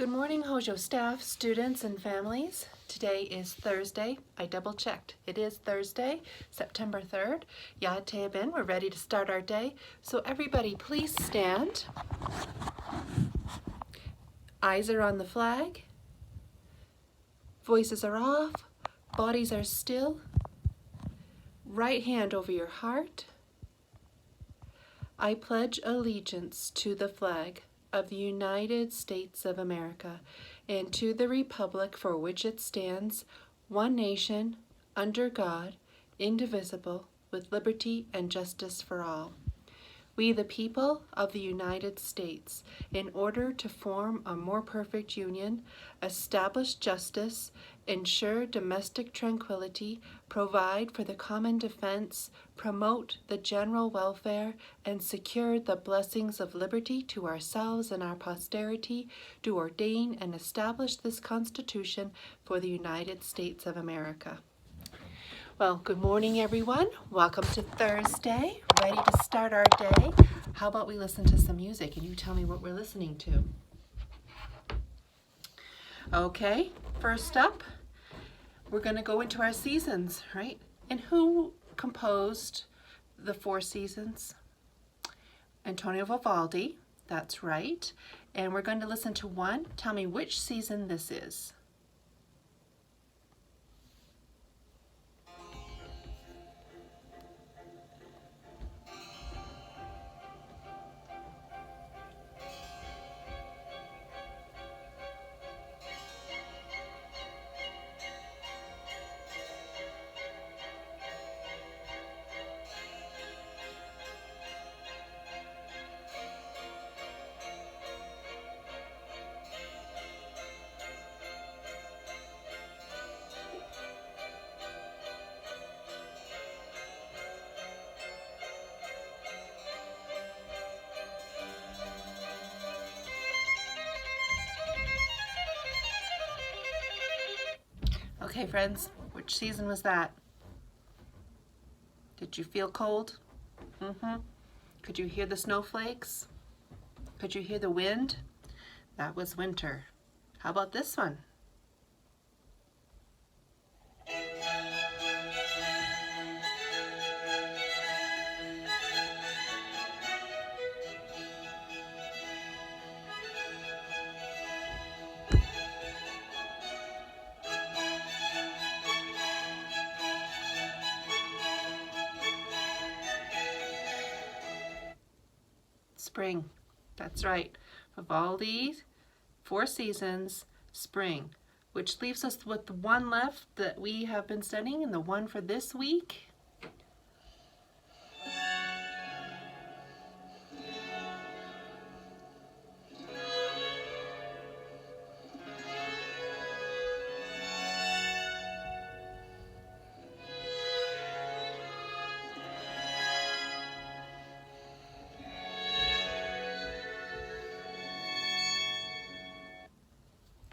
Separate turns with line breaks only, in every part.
Good morning, Hojo staff, students, and families. Today is Thursday. I double checked. It is Thursday, September 3rd. Yatebin, we're ready to start our day. So everybody please stand. Eyes are on the flag. Voices are off. Bodies are still. Right hand over your heart. I pledge allegiance to the flag of the United States of America and to the republic for which it stands, one nation, under God, indivisible, with liberty and justice for all. We, the people of the United States, in order to form a more perfect union, establish justice, ensure domestic tranquility, provide for the common defense, promote the general welfare, and secure the blessings of liberty to ourselves and our posterity, do ordain and establish this Constitution for the United States of America. Well, good morning, everyone. Welcome to Thursday. Ready to start our day. How about we listen to some music and you tell me what we're listening to? Okay, first up, we're going to go into our seasons, right? And who composed the four seasons? Antonio Vivaldi, that's right. And we're going to listen to one. Tell me which season this is. Okay, friends, which season was that? Did you feel cold? Could you hear the snowflakes? Could you hear the wind? That was winter. How about this one? Spring. That's right. Vivaldi, Four Seasons, Spring, which leaves us with the one left that we have been studying and the one for this week.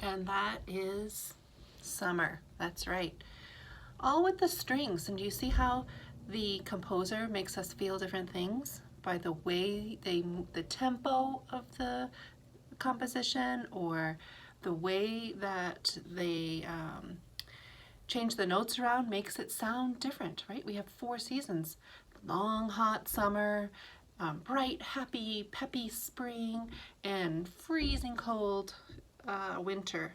And that is summer. That's right. All with the strings. And do you see how the composer makes us feel different things by the way the tempo of the composition, or the way that they change the notes around makes it sound different, right? We have four seasons: long, hot summer, bright, happy, peppy spring, and freezing cold winter.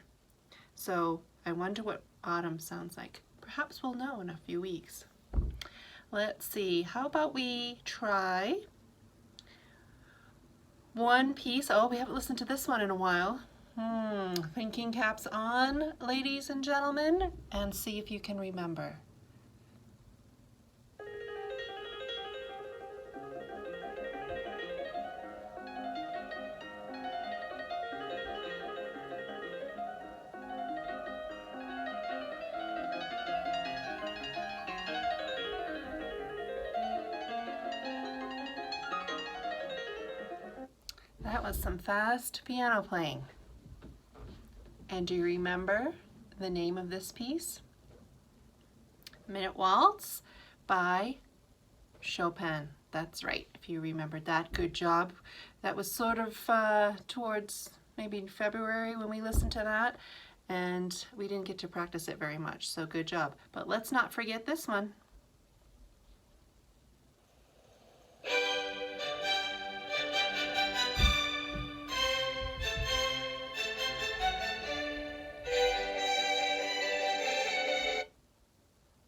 So I wonder what autumn sounds like. Perhaps we'll know in a few weeks. Let's see, how about we try one piece. Oh, we haven't listened to this one in a while. Thinking caps on, ladies and gentlemen, and see if you can remember. That was some fast piano playing. And do you remember the name of this piece? Minute Waltz by Chopin. That's right. If you remembered that, good job. That was sort of towards maybe in February when we listened to that, and we didn't get to practice it very much, so good job. But let's not forget this one.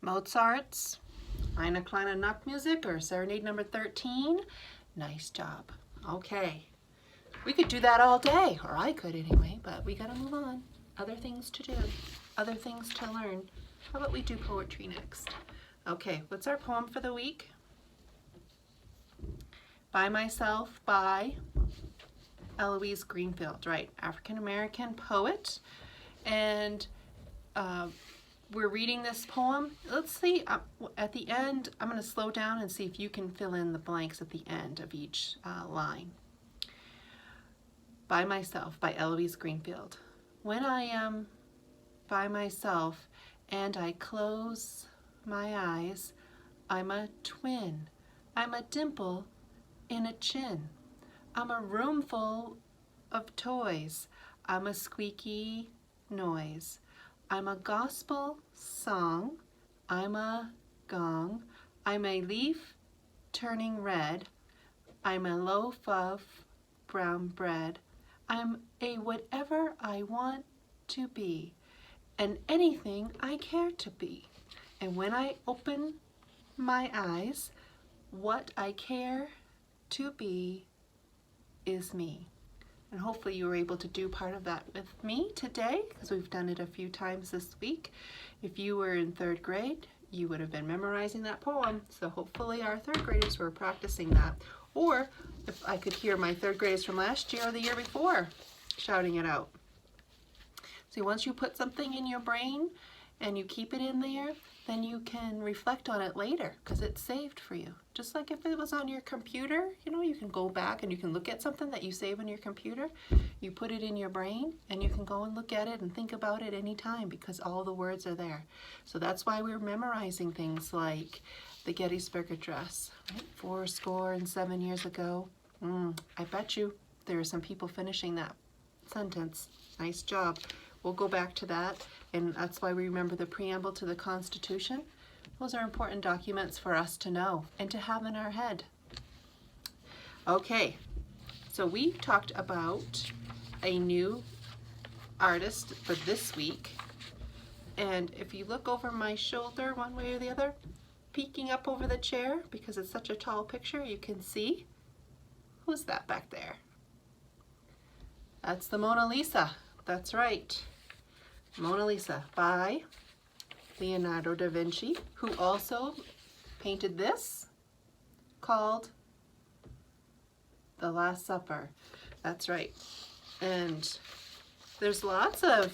Mozart's Eine kleine Nachtmusik, or Serenade number 13. Nice job. Okay. We could do that all day, or I could anyway, but we gotta move on. Other things to do, other things to learn. How about we do poetry next? Okay, what's our poem for the week? By Myself by Eloise Greenfield, right? African-American poet. And we're reading this poem. Let's see, at the end, I'm going to slow down and see if you can fill in the blanks at the end of each line. By Myself by Eloise Greenfield. When I am by myself and I close my eyes, I'm a twin. I'm a dimple in a chin. I'm a room full of toys. I'm a squeaky noise. I'm a gospel song. I'm a gong. I'm a leaf turning red. I'm a loaf of brown bread. I'm a whatever I want to be and anything I care to be. And when I open my eyes, what I care to be is me. And hopefully you were able to do part of that with me today, because we've done it a few times this week. If you were in 3rd grade, you would have been memorizing that poem. So hopefully our 3rd graders were practicing that. Or if I could hear my 3rd graders from last year or the year before shouting it out. See, once you put something in your brain and you keep it in there, then you can reflect on it later because it's saved for you. Just like if it was on your computer, you know, you can go back and you can look at something that you save on your computer. You put it in your brain and you can go and look at it and think about it anytime because all the words are there. So that's why we're memorizing things like the Gettysburg Address, right? 407 years ago. I bet you there are some people finishing that sentence. Nice job. We'll go back to that, and that's why we remember the preamble to the Constitution. Those are important documents for us to know and to have in our head. Okay, so we talked about a new artist for this week, and if you look over my shoulder one way or the other, peeking up over the chair, because it's such a tall picture, you can see, who's that back there? That's the Mona Lisa. That's right. Mona Lisa by Leonardo da Vinci, who also painted this called The Last Supper. That's right. And there's lots of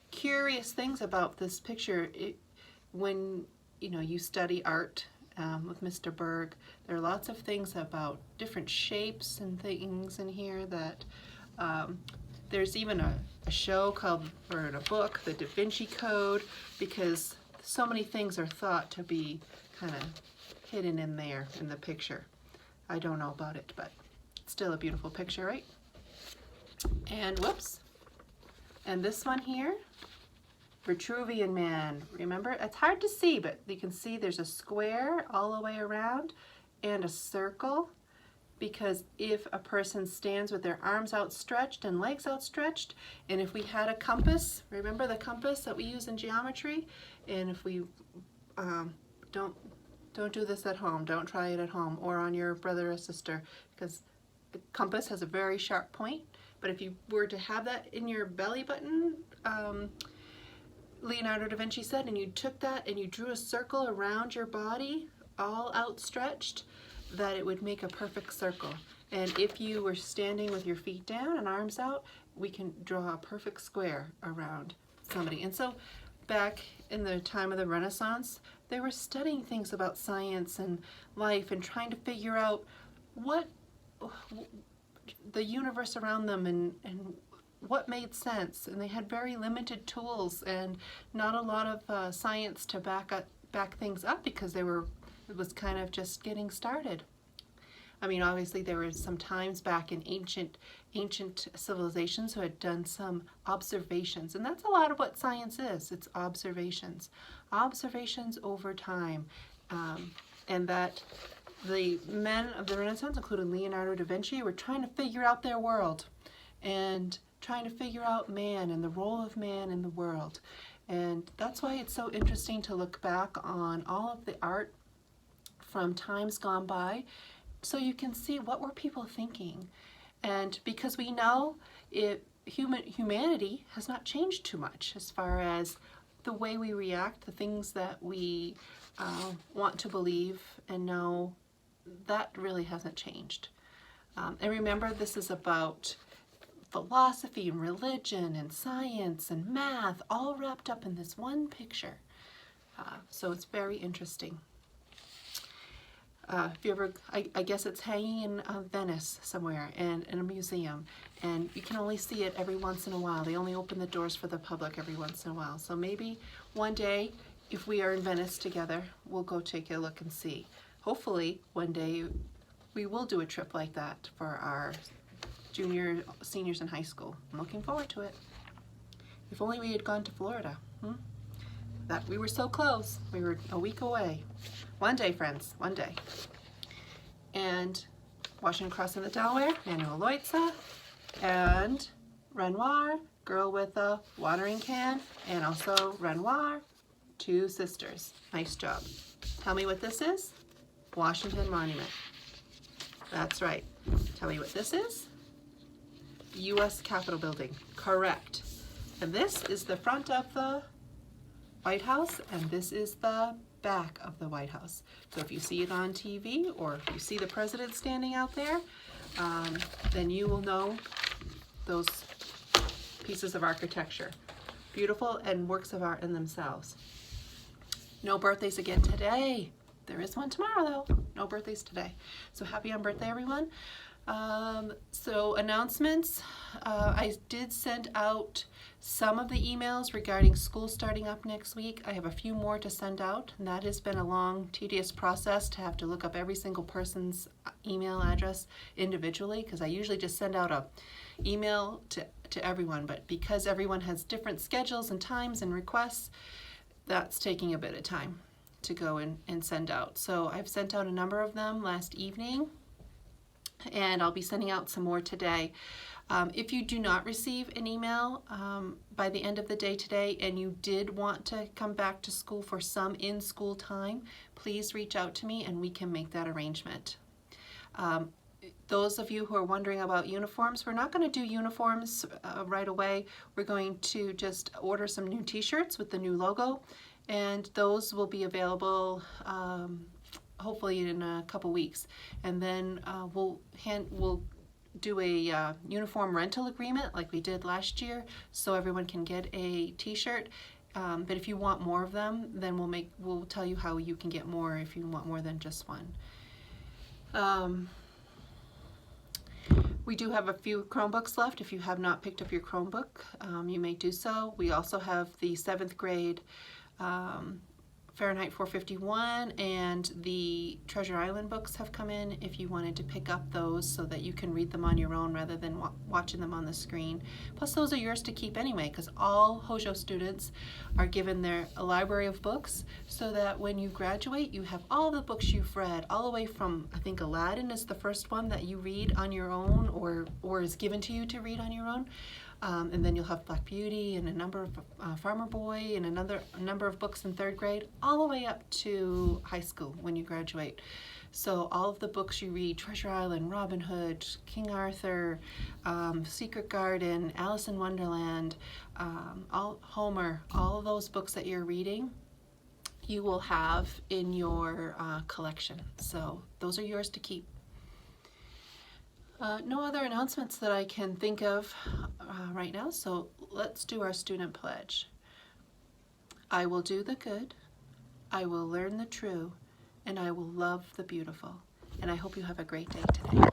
curious things about this picture. When you study art with Mr. Berg, there are lots of things about different shapes and things in here that there's even a show called, or in a book, The Da Vinci Code, because so many things are thought to be kind of hidden in there in the picture. I don't know about it, but it's still a beautiful picture, right? And whoops. And this one here, Vitruvian Man. Remember, it's hard to see, but you can see there's a square all the way around and a circle. Because if a person stands with their arms outstretched and legs outstretched, and if we had a compass, remember the compass that we use in geometry? And if we don't do this at home, don't try it at home or on your brother or sister, because the compass has a very sharp point. But if you were to have that in your belly button, Leonardo da Vinci said, and you took that and you drew a circle around your body, all outstretched, that it would make a perfect circle. And if you were standing with your feet down and arms out, we can draw a perfect square around somebody. And so back in the time of the Renaissance, they were studying things about science and life and trying to figure out what the universe around them and what made sense. And they had very limited tools and not a lot of science to back things up because it was kind of just getting started. I mean, obviously there were some times back in ancient civilizations who had done some observations, and that's a lot of what science is. It's observations over time, and that the men of the Renaissance, including Leonardo da Vinci, were trying to figure out their world and trying to figure out man and the role of man in the world. And that's why it's so interesting to look back on all of the art from times gone by, so you can see what were people thinking. And because we know humanity has not changed too much as far as the way we react, the things that we want to believe and know, that really hasn't changed. And remember, this is about philosophy and religion and science and math all wrapped up in this one picture. So it's very interesting. If you ever, I guess it's hanging in Venice somewhere in a museum, and you can only see it every once in a while. They only open the doors for the public every once in a while. So maybe one day, if we are in Venice together, we'll go take a look and see. Hopefully one day we will do a trip like that for our seniors in high school. I'm looking forward to it. If only we had gone to Florida. That we were so close. We were a week away. One day, friends, one day. And Washington Crossing the Delaware, Manuel Loitza, and Renoir, girl with a watering can, and also Renoir, two sisters. Nice job. Tell me what this is? Washington Monument. That's right. Tell me what this is? U.S. Capitol Building. Correct. And this is the front of the White House, and this is the back of the White House. So if you see it on TV, or if you see the president standing out there, then you will know those pieces of architecture. Beautiful and works of art in themselves. No birthdays again today. There is one tomorrow though. No birthdays today. So happy on birthday, everyone. So announcements, I did send out some of the emails regarding school starting up next week. I have a few more to send out, and that has been a long, tedious process to have to look up every single person's email address individually, because I usually just send out a email to everyone, but because everyone has different schedules and times and requests, that's taking a bit of time to go and send out. So I've sent out a number of them last evening, and I'll be sending out some more today. If you do not receive an email by the end of the day today, and you did want to come back to school for some in-school time, please reach out to me and we can make that arrangement. Those of you who are wondering about uniforms, we're not going to do uniforms right away. We're going to just order some new t-shirts with the new logo, and those will be available hopefully in a couple weeks. And then we'll do a uniform rental agreement like we did last year, so everyone can get a t-shirt. But if you want more of them, then we'll tell you how you can get more if you want more than just one. We do have a few Chromebooks left. If you have not picked up your Chromebook, you may do so. We also have the 7th grade Fahrenheit 451 and the Treasure Island books have come in if you wanted to pick up those so that you can read them on your own rather than watching them on the screen. Plus those are yours to keep anyway, because all Hojo students are given a library of books so that when you graduate you have all the books you've read, all the way from, I think Aladdin is the first one that you read on your own or is given to you to read on your own. And then you'll have Black Beauty and a number of Farmer Boy and a number of books in 3rd grade, all the way up to high school when you graduate. So all of the books you read, Treasure Island, Robin Hood, King Arthur, Secret Garden, Alice in Wonderland, Homer, all of those books that you're reading, you will have in your collection. So those are yours to keep. No other announcements that I can think of right now, so let's do our student pledge. I will do the good, I will learn the true, and I will love the beautiful. And I hope you have a great day today.